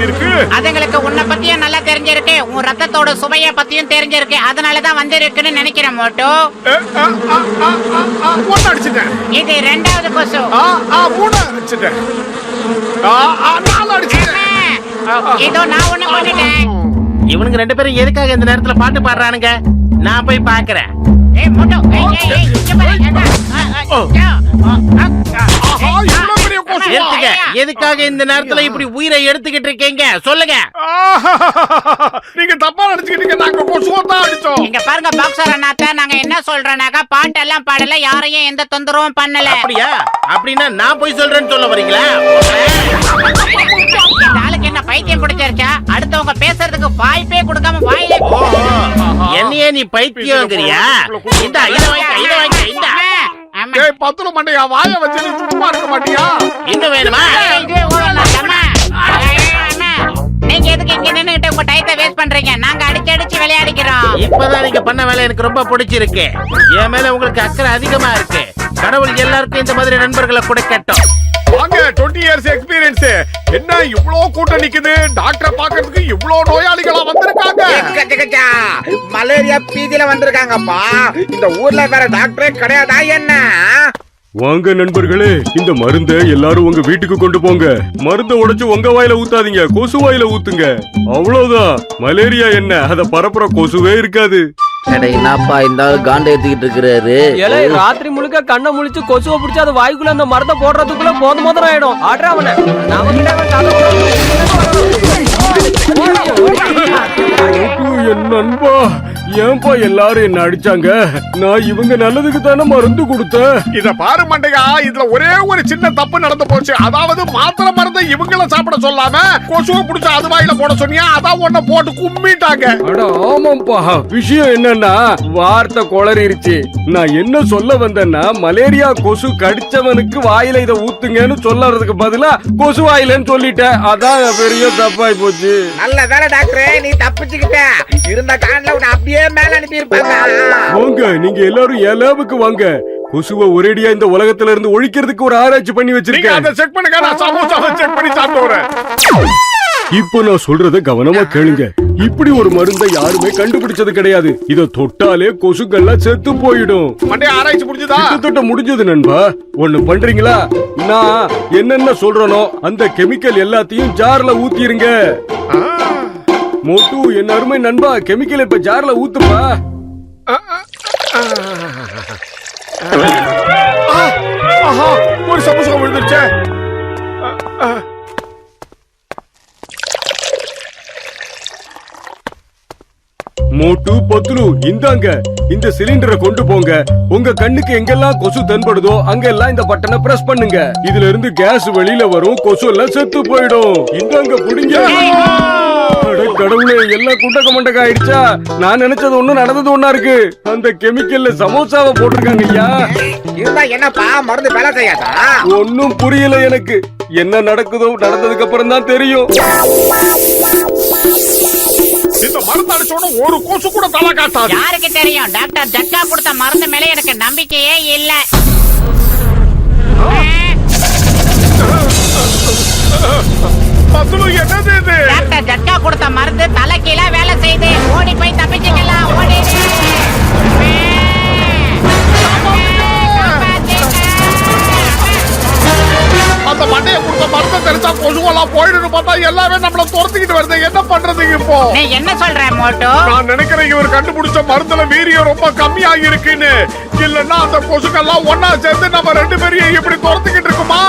இருக்கு? அதுங்களுக்கு உன்னை பத்தியும் நல்லா தெரிஞ்சிருக்கு, உன் ரத்தத்தோட சுவைய பத்தியும் தெரிஞ்சிருக்கு, அதனாலதான் வந்திருக்குன்னு நினைக்கிறேன் மோட்டோ. ஒன்னு அடிச்சிட்டேன். இது ரெண்டாவது கொசு. மூணு அடிச்சிட்டேன். நாலு அடிச்சிட்டேன். இதோ நான் ஒண்ணு பண்ணிட்டேன். இவனுங்க ரெண்டு பேரும் எதுக்காக இந்த நேரத்துல பாட்டு பாடுறானுங்க? நான் போய் பாக்குறேன். ஏய் மோட்டோ, ஏய் இங்க பாரு. எதுக்காக இந்த நேரத்துல இப்படி உயிரை எடுத்துக்கிட்டு இருக்கீங்க சொல்லுங்க. நீங்க தப்பா நினைச்சுக்கிட்டீங்க, நாங்க கொசுவை தான் அடிச்சோம். இங்க பாருங்க பாக்ஸர் அண்ணாத்த, நாங்க என்ன சொல்றோம்னாக்கா பாட்டு எல்லாம் பாடல, யாரையும் எந்த தொந்தரவும் பண்ணல. அப்படியா? அப்படின்னா நான் போய் சொல்றேன்னு சொல்ல வரீங்களா? இந்த ஆளுக்கு என்ன பைத்தியம் பிடிச்சிருச்சா? அடுத்தவங்க பேசுறதுக்கு வாய்ப்பே கொடுக்காம வாயிலே என்னையே நீ பைத்தியங்கிறியா? இந்த இத வாங்க இந்த ஏய் பத்துல மண்டையா, வாயை வச்சு நீ சும்மா இருக்க மாட்டியா? இன்னும் வேணுமா? நீங்க எதுக்கு இங்க நின்னுகிட்டு உங்க டைத்தை வேஸ்ட் பண்றீங்க? நாங்க அடிச்சு விளையாடிக்கிறோம். இப்பதான் நீங்க பண்ண வேலை எனக்கு ரொம்ப பிடிச்சிருக்கு. என் மேல உங்களுக்கு அக்கறை அதிகமா இருக்கு. கடவுள் எல்லாருக்கும் இந்த மாதிரி நண்பர்களை கொடுக்கட்டும். வாங்க, 20 இயர்ஸ் எக்ஸ்பீரியன்ஸ். என்ன இவ்ளோ கூட்டம் நிக்குது? டாக்டர் பாக்கிறதுக்கு இவ்ளோ நோயாளிகளா வந்திருக்காங்க. மலேரியா பீதியில வந்திருக்காங்கப்பா. இந்த ஊர்ல வேற டாக்டரே கிடையாதா என்ன? வாங்க நண்பர்களே, இந்த மருந்தை எல்லாரும் உங்க வீட்டுக்கு கொண்டு போங்க. மருந்தை உடைச்சு உங்க வாயில ஊத்தாதீங்க, கொசு வாயில ஊத்துங்க. அவ்வளவுதான். மலேரியா என்ன, அத பரப்புற கொசுவே இருக்காது. என்னப்பா இந்த ஆளு காண்ட ஏத்திக்கிட்டு இருக்கிறாரு? ராத்திரி முழுக்க கண்ணை முழிச்சு கொசுவை பிடிச்சி அது வாய்க்குள்ள அந்த மரத்தை போடுறதுக்குள்ள போதும் ஆயிடும். ஆடுறா அவனை. என் நண்பா, ஏன்பா எல்லாரும் என்ன அடிச்சாங்க? நான் இவங்க நல்லதுக்கு தானே மருந்து கொடுத்தேன். இத பாரு மண்டையா, இதுல ஒரே ஒரு சின்ன தப்பு நடந்து போச்சு. அதாவது மாத்திரை மருந்தை இவங்கள சாப்பிட சொல்லாம கொசுவை பிடிச்ச அது வாயில போட சொன்னியா, அதான் ஒன்ன போட்டு கும்மிட்டாங்க. அட ஆமாப்பா, விஷயம் என்னன்னா வார்த்தை குளறிருச்சு. நான் என்ன சொல்ல வந்தேன்னா, மலேரியா கொசு கடிச்சவனுக்கு வாயில இத ஊத்துங்கன்னு சொல்லறதுக்கு பதிலா கொசு வாயிலன்னு சொல்லிட்டேன். அதான் பெரிய தப்பாய் போச்சு. நல்ல வேலை டாக்டரே, நீ தப்பிச்சுக்கிட்ட. இருந்த காரணம் உன்னை அப்படியே மேல அனுப்பி இருப்பாங்க. வாங்க, நீங்க எல்லாரும் என் லேபுக்கு வாங்க. கொசுவை ஒரேடியா இந்த உலகத்துல இருந்து ஒழிக்கிறதுக்கு ஒரு ஆராய்ச்சி பண்ணி வச்சிருக்கேன். அதை செக் பண்ணுங்க, நான் சமோசாவை செக் பண்ணி சாப்பிட்டு வரேன். இப்போ நான் சொல்றத கவனமா கேளுங்க. இப்படி ஒரு மருந்தை யாருமே கண்டுபிடிச்சது கிடையாது. இத தொட்டாலே கொசுக்கள்லாம் செத்து போயிடும். மண்டே ஆராய்ச்சி முடிஞ்சதா? கிட்டத்தட்ட முடிஞ்சது நண்பா. ஒண்ணு பண்றீங்களா? நான் என்னென்ன சொல்றனோ அந்த கெமிக்கல் எல்லாத்தையும் ஜார்ல ஊத்திருங்க. மோட்டு, என் அருமை நண்பா, கெமிக்கல் இப்ப ஜார்ல ஊத்துப்பா. ஒரு சமோசா விழுந்துருச்சே. மோட்டு, பத்லு, இந்தாங்க. இந்த சிலிண்டரை கொண்டு போங்க. உங்க கண்ணுக்கு எங்கெல்லாம் கொசு தென்படுதோ அங்கெல்லாம் இந்த பட்டனை பிரஸ் பண்ணுங்க. இதுல இருந்து கேஸ் வெளியில வரும், கொசு எல்லாம் செத்து போயிடும். இந்தாங்க, புடிங்க. கடவுளே, எல்லாம் குண்டக்க மண்டக்க ஆயிடுச்சா? நான் நினைச்சது ஒண்ணு, நடந்தது ஒண்ணா இருக்கு. அந்த கெமிக்கல்ல சமோசாவை போட்டிருக்காங்க ஐயா. இருந்தா என்னப்பா மருந்து வேலை செய்யாதா? ஒன்னும் புரியல எனக்கு. என்ன நடக்குதோ நடந்ததுக்கு அப்புறம் தான் தெரியும். இந்த மருந்து அடிச்சோட ஒரு கொசு கூட தலை காட்டாது. யாருக்கு தெரியும்? டாக்டர் ஜக்கா கொடுத்த மருந்து மேல எனக்கு நம்பிக்கையே இல்ல. என்னது இது? டாக்டர் ஜக்கா கொடுத்த மருந்து தலை கீழே வேலை செய்து. ஓடி போய் தப்பிச்சுக்கலாம். ஓடி அந்த மண்டையை கொடுத்த மருந்தை தெரிஞ்சா கொசுவெல்லாம் போயிடுன்னு பார்த்தா எல்லாமே நம்மள துரத்திக்கிட்டு வருது. என்ன பண்றது இப்போ? நீ என்ன சொல்ற மோட்டோ? நான் நினைக்கிறேன் இவர் கண்டுபிடிச்ச மருந்துல வீரியம் ரொம்ப கம்மியாகி இருக்குன்னு. இல்லன்னா அந்த கொசுக்கெல்லாம் ஒன்னா சேர்ந்து நம்ம ரெண்டு பேரையும் இப்படி துரத்திக்கிட்டு இருக்குமா?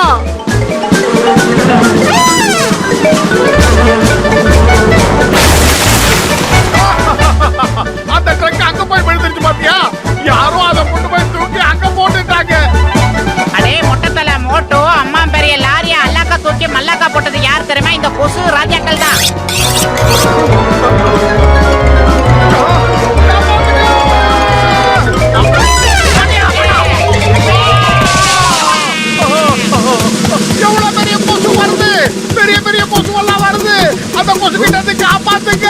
அந்த ட்ரக் அங்க போய் விழுந்துருச்சு பாத்தியா? யாரும் அதை கொண்டு போய் தூக்கி அங்க போட்டுட்டாங்க. அடே மொட்டத்தல மோட்டோ, அம்மா பெரிய லாரியா அல்லாக்கா தூக்கி மல்லாக்கா போட்டது யார் தெரியுமா? இந்த கொசு ராஜாக்கள் தான். எவ்வளவு பெரிய கொசு வருது! பெரிய கொசு எல்லாம் வருது. அந்த கொசு கிட்ட காப்பாத்துங்க.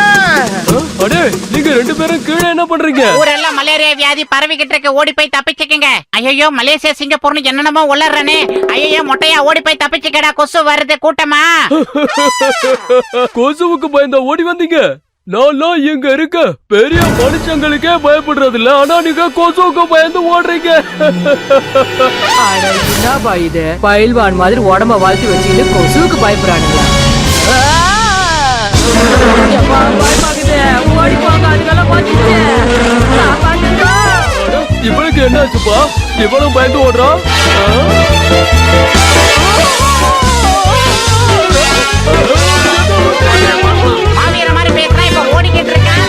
அடே, நீங்க ரெண்டு பேரும் பேரும் கீழே என்ன பண்றீங்க? ஊரெல்லாம் மலேரியா வியாதி பரவிக்கிட்டு இருக்கு, ஓடி போய் தப்பிச்சுக்கங்க. ஐயோ மலேசியா சிங்கப்பூர்னு என்னென்னமோ உளறனே. ஐயோ மொட்டையா ஓடி போய் தப்பிச்சுக்கடா, கொசு வருது கூட்டமா. கொசுவுக்கு பயந்தா ஓடி வந்தீங்க? நான் இங்க இருக்க பெரிய மனுஷங்களுக்கே பயப்படுறது இல்ல, ஆனா நீங்க கொசுவுக்கு பயந்து ஓடுறீங்க. என்னப்பா இது, பயில்வான் மாதிரி உடம்ப வாழ்த்து வச்சுக்கிட்டு கொசுவுக்கு பயப்படுறானுங்க. பயமாக்குது, ஓடி போங்க, அதுக்கெல்லாம் பாத்துட்டு. இவனுக்கு என்னாச்சுப்பா? இவனும் பயந்து ஓடுறான். மாவீர மாதிரி பேசுறா, இப்ப ஓடிக்கிட்டு இருக்கான்.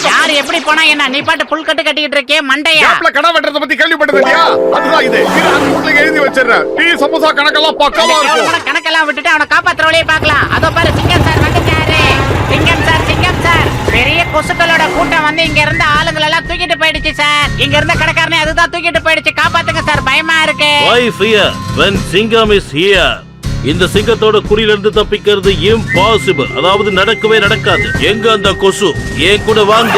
யாரு எப்படி போனா என்ன, நீ பாட்டு புல் கட்டு கட்டிக்கிட்டு இருக்கே மண்டையா. கேப்ல கடை வெட்டுறத பத்தி கேள்விப்பட்டது இல்லையா? அதுதான் இது. இது அந்த வீட்ல எழுதி வச்சிடுறேன். டீ சமோசா கணக்கெல்லாம் பக்காவா இருக்கும். கணக்கெல்லாம் விட்டுட்டு அவனை காப்பாத்துற வழியை பார்க்கலாம். அதோ பாரு சிங்கம் சார் வந்துட்டாரு. சிங்கம் சார், சிங்கம் சார். பெரிய கொசுக்களோட கூட்டம் வந்து இங்க இருந்த ஆளுங்களை எல்லாம் தூக்கிட்டு போயிடுச்சு சார். இங்க இருந்த கடைக்காரனே அதுதான் தூக்கிட்டு போயிடுச்சு. காப்பாத்துங்க சார், பயமா இருக்கு. Why fear when Singam is here? இந்த சிங்கத்தோட குறியிலிருந்து தப்பிக்கிறது இம்பாசிபிள், அதாவது நடக்கவே நடக்காது. எங்க அந்த கொசு? ஏன் கூட வாங்க.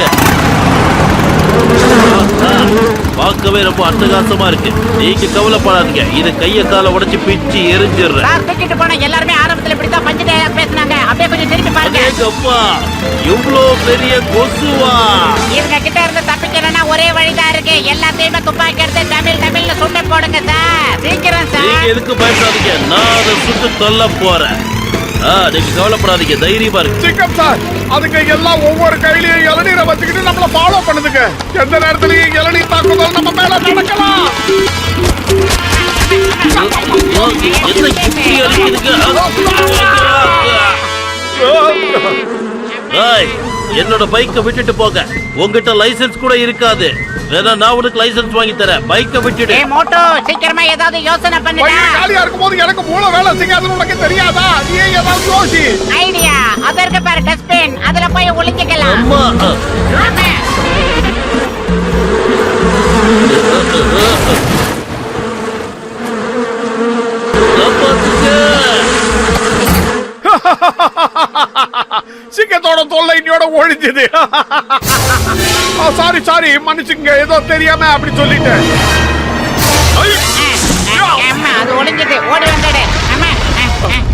பார்க்கவே ரொம்ப அட்டகாசமா இருக்கு. நீங்க கவலைப்படாதீங்க, இது கைய கால உடைச்சு பிச்சு எரிஞ்சிடுறேன். சார் தூக்கிட்டு போன எல்லாருமே ஆரம்பத்துல இப்படித்தான் பஞ்சு டயலாக் பேசுனாங்க. அப்படியே கொஞ்சம் திருப்பி பாருங்க. அப்பா இவ்ளோ பெரிய கொசுவா? இவங்க கிட்ட இருந்து தப்பிக்கணும்னா ஒரே வழிதான் இருக்கு. எல்லாத்தையுமே துப்பாக்கி எடுத்து தமிழ்ல சுட்டு போடுங்க சார். சீக்கிரம் சார். நீங்க எதுக்கு பயப்படாதீங்க, நான் அதை சுட்டு சொல்ல போறேன். நீங்க கவலைப்படாதீங்க, தைரியமா இருக்கு. சிங்கம் சார், அதுங்க எல்லாம் ஒவ்வொரு கையிலயும் இளநீரை வச்சுக்கிட்டு நம்மள ஃபாலோ பண்ணுதுங்க. எந்த நேரத்திலயும் இளநீர் தாக்குதல் நம்ம மேல நடக்கலாம். என்ன இப்படி அடிக்குதுங்க? என்னோட பைக்கை விட்டுட்டு போக. உங்ககிட்ட லைசென்ஸ் கூட இருக்காது. வேணா நான் உனக்கு லைசென்ஸ் வாங்கி தரேன். பைக்கை விட்டுடு. ஏய் மோட்டோ, சீக்கிரமா ஏதாவது யோசனை பண்ணுடா. வயிறு காலியா இருக்கும்போது எனக்கு மூளை வேலை செய்யாதுன்னு உனக்கு தெரியாதா? நீ ஏதாவது யோசி. ஐடியா, அதற்கு பாரு டஸ்ட்பின், அதுல போய் ஒளிஞ்சிக்கலாம். அம்மா ஆமா. சிங்கத்தோட தொல்லை இன்னையோட ஒழிஞ்சது. சாரி மன்னிச்சுங்க, ஏதோ தெரியாம அப்படி சொல்லிட்டேன். ஆமா, அது ஒளிஞ்சது. ஓடி வந்துடு. ஆமா.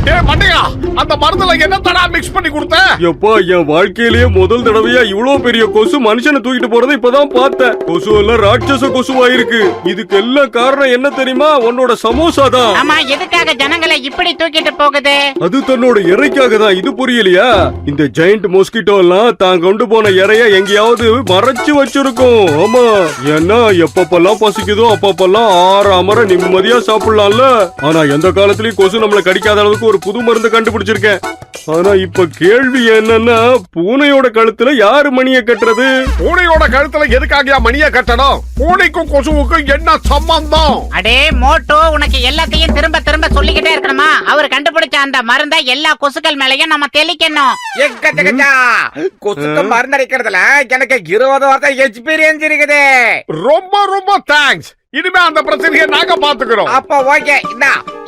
டேய் மண்டையா, அந்த மருந்துல என்ன தடா மிக்ஸ் பண்ணி கொடுத்த? எப்பா என் வாழ்க்கையிலேயே முதல் தடவையா இவ்ளோ பெரிய கொசு மனுஷனை தூக்கிட்டு போறதை இப்பதான் பார்த்தேன். கொசு எல்லாம் ராட்சச கொசுவா இருக்கு. இதுக்கு எல்லாம் காரணம் என்ன தெரியுமா? உன்னோட சமோசா தான். ஆமா, எதுக்காக ஜனங்களை இப்படி தூக்கிட்டு போகுது? அது தன்னோட இறைக்காக தான். இது புரியலையா? இந்த ஜெயண்ட் மொஸ்கிட்டோ எல்லாம் தான் கொண்டு போன இறைய எங்கேயாவது மறைச்சு வச்சிருக்கும். ஆமா, ஏன்னா எப்பப்பெல்லாம் பசிக்குதோ அப்பப்பெல்லாம் ஆறாமற நிம்மதியா சாப்பிடலாம்ல. ஆனா எந்த காலத்திலயும் கொசு நம்மளை கடிக்காத அளவுக்கு ஒரு புது மருந்து கண்டுபிடிச்சிருக்கேன். ஆனா இப்ப கேள்வி என்னன்னா, பூனையோட கழுத்துல யாரு மணிய கட்டுறது? பூனையோட கழுத்துல எதுக்காக மணிய கட்டணும்? பூனைக்கும் கொசுவுக்கும் என்ன சம்பந்தம்? அடே மோட்டோ, உனக்கு எல்லாத்தையும் திரும்ப திரும்ப சொல்லிக்கிட்டே இருக்கணுமா? அவர் கண்டுபிடிச்ச அந்த மருந்தை எல்லா கொசுக்கள் மேலயும் நம்ம தெளிக்கணும். கொசுக்கு மருந்து அடிக்கிறதுல எனக்கு 20 வருஷம் எக்ஸ்பீரியன்ஸ் இருக்குது. ரொம்ப ரொம்ப தேங்க்ஸ். இனிமே அந்த பிரச்சனையை நாங்க பாத்துக்கிறோம். அப்ப ஓகே,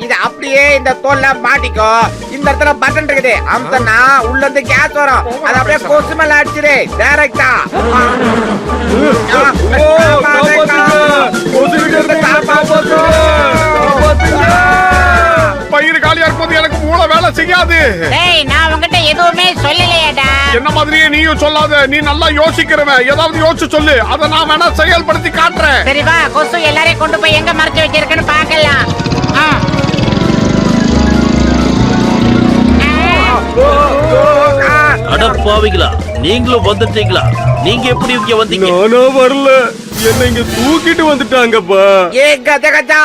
இது அப்படியே இந்த தோல்ல மாட்டிக்கோ. இந்த இடத்துல பட்டன் இருக்குது, அமுத்தனா உள்ள இருந்து கேஸ் வரும். அது அப்படியே கொசு மேல அடிச்சிரு டைரக்டா. பயிர் காலியா இருக்கும்போது எனக்கு மூளை வேலை செய்யாது. டேய், நான் உன்கிட்ட எதுவுமே சொல்லலையேடா. என்ன மாதிரியே நீயும் சொல்லாத. நீ நல்லா யோசிக்கிறவன். ஏதாவது யோசிச்சு சொல்லு, அதை நான் வேணா செயல்படுத்தி காட்டுறேன். சரி வா, கொசு எல்லாரையும் கொண்டு போய் எங்க மறைச்சு வச்சிருக்குன்னு பார்க்கலாம். அடப்பாவிங்களா, நீங்களும் வந்துட்டீங்களா? நீங்க எப்படி இங்க வந்தீங்க? நானா வரல, என்ன இங்க தூக்கிட்டு வந்துட்டாங்கப்பா. ஏ கஜா கஜா,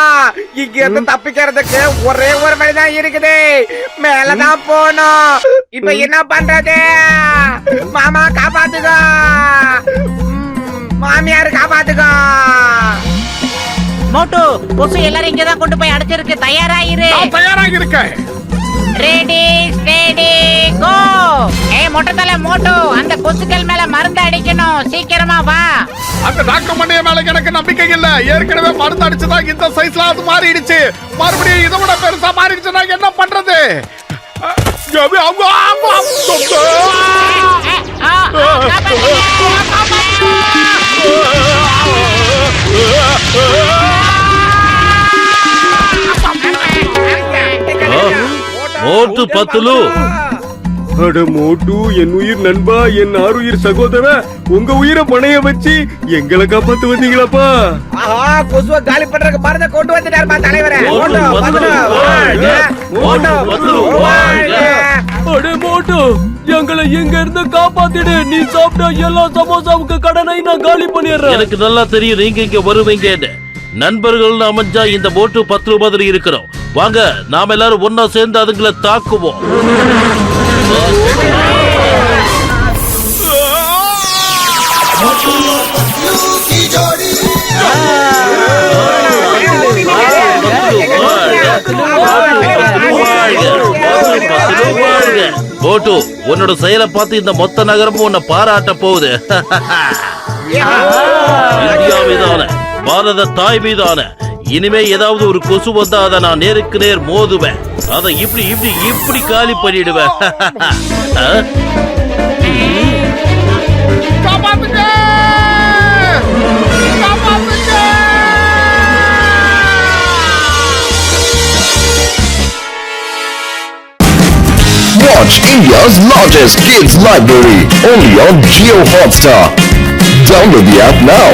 இங்க இருந்து தப்பிக்கிறதுக்கு ஒரே ஒரு வழிதான் இருக்குது. மேலதான் போனோம். இப்ப என்ன பண்றது? மாமா காப்பாத்துங்க, மாமியாரு காப்பாத்துங்க. மோட்டு, கொசு எல்லாரும் இங்கதான் கொண்டு போய் அடைச்சிருக்கு. தயாராயிரு. நான் தயாராக இருக்கேன். Ready steady go. ஏய் மொட்டை தலை மோட்டு, அந்த கொசுக்கள் மேல மருந்து அடிக்கணும். சீக்கிரமா வா. அந்த டாக்டர் மண்டைய மேல எனக்கு நம்பிக்கை இல்ல. ஏற்கனவே மருந்து அடிச்சுதான் இந்த சைஸ்ல அது மாறிடுச்சு. மறுபடியும் இதை விட பெருசா மாறிடுச்சுன்னா என்ன பண்றது? மோட்டு பத்துலு, அட மோட்டு, என் உயிர் நண்பா, என் ஆறுயிர் சகோதரா, உங்க உயிரை பணைய வச்சு எங்களை காப்பாத்து வந்தீங்களாப்பா. ஆஹா, கொசுவை காலி பண்றதுக்கு மருந்தை கொண்டு வந்துட்டாருமா தலைவரே. மோட்டு பத்துலு வாழ்க, மோட்டு பத்துலு வாழ்க. அடே மோட்டு, எங்களை இங்க இருந்து காப்பாத்திடு. நீ சாப்பிட்ட எல்லா சமோசாவுக்கு கடனை நான் காலி பண்ணிடுறேன். எனக்கு நல்லா தெரியும் நீங்க இங்க வருவீங்கன்னு. நண்பர்கள் அமைஞ்சா இந்த மோட்டு 10 மாதிரி இருக்கிறோம். வாங்க, நாம எல்லாரும் ஒன்னா சேர்ந்து அதுங்களை தாக்குவோம். மோட்டு, உன்னோட செயலை பார்த்து இந்த மொத்த நகரமும் உன்னை பாராட்ட போகுது. இந்தியா மீதான, பாரத தாய் மீதான, இனிமே ஏதாவது ஒரு கொசு வந்தா அதை நான் நேருக்கு நேர் மோதுவேன். அதை இப்படி இப்படி இப்படி காலி பண்ணிடுவேன். காப்பாத்துங்க! காப்பாத்துங்க! Watch India's largest kids library only on Jio Hotstar. Download the app now.